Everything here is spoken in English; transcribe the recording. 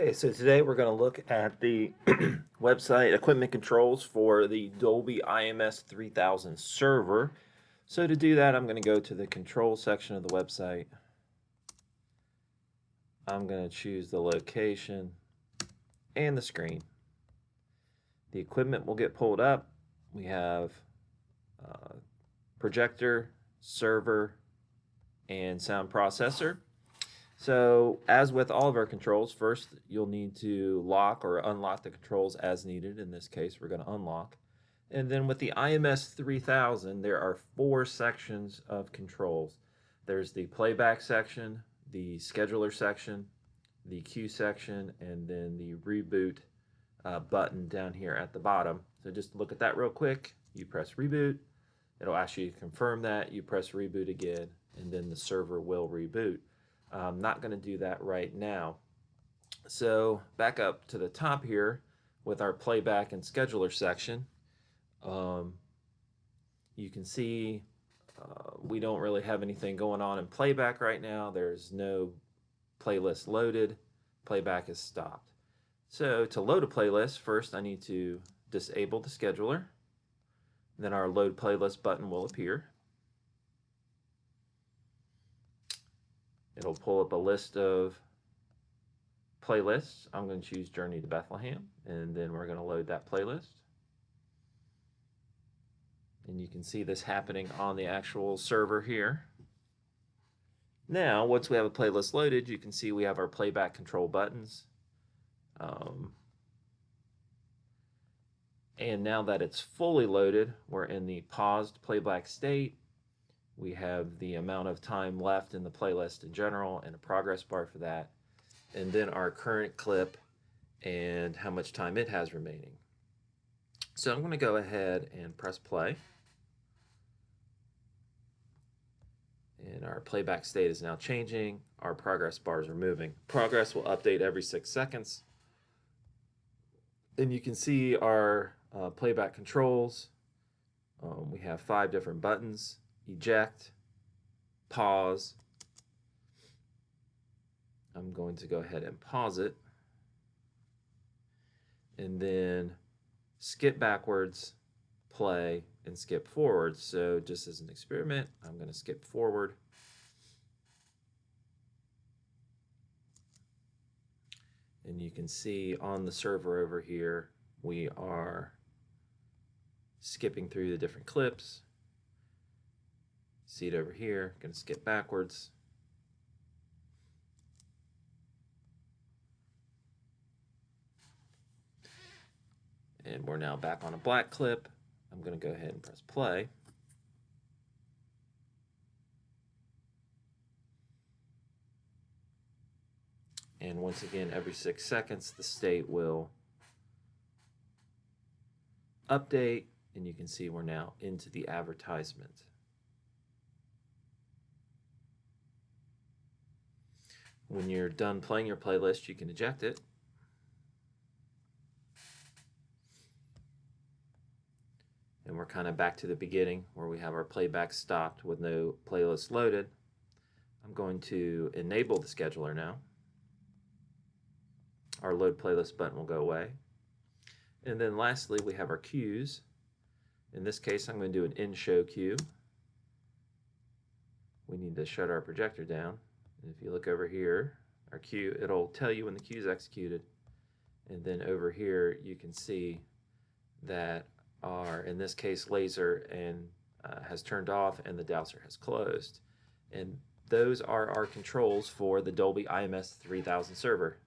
Okay, so today we're going to look at the website equipment controls for the Dolby IMS 3000 server. So to do that, I'm going to go to the control section of the website. I'm going to choose the location and the screen. The equipment will get pulled up. We have projector, server, and sound processor. So as with all of our controls, first you'll need to lock or unlock the controls as needed. In this case, we're going to unlock. And then with the IMS 3000, there are 4 sections of controls. There's the playback section, the scheduler section, the cue section, and then the reboot button down here at the bottom. So just look at that real quick. You press reboot. It'll ask you to confirm that. You press reboot again, and then the server will reboot. I'm not going to do that right now. So back up to the top here with our playback and scheduler section. You can see we don't really have anything going on in playback right now. There's no playlist loaded. Playback is stopped. So to load a playlist, first I need to disable the scheduler. Then our load playlist button will appear. It'll pull up a list of playlists. I'm going to choose Journey to Bethlehem, and then we're going to load that playlist. And you can see this happening on the actual server here. Now, once we have a playlist loaded, you can see we have our playback control buttons. And now that it's fully loaded, we're in the paused playback state. We have the amount of time left in the playlist in general and a progress bar for that. And then our current clip and how much time it has remaining. So I'm going to go ahead and press play. And our playback state is now changing. Our progress bars are moving. Progress will update every 6 seconds. And you can see our playback controls. We have 5 different buttons: eject, pause. I'm going to go ahead and pause it. And then skip backwards, play, and skip forward. So just as an experiment, I'm going to skip forward. And you can see on the server over here, we are skipping through the different clips. See it over here, going to skip backwards. And we're now back on a black clip. I'm going to go ahead and press play. And once again, every 6 seconds, the state will update, and you can see we're now into the advertisement. When you're done playing your playlist, you can eject it. And we're kind of back to the beginning where we have our playback stopped with no playlist loaded. I'm going to enable the scheduler now. Our load playlist button will go away. And then lastly, we have our cues. In this case, I'm going to do an in-show cue. We need to shut our projector down. And if you look over here, our cue, it'll tell you when the cue is executed. And then over here, you can see that our, in this case, laser has turned off and the dowser has closed. And those are our controls for the Dolby IMS 3000 server.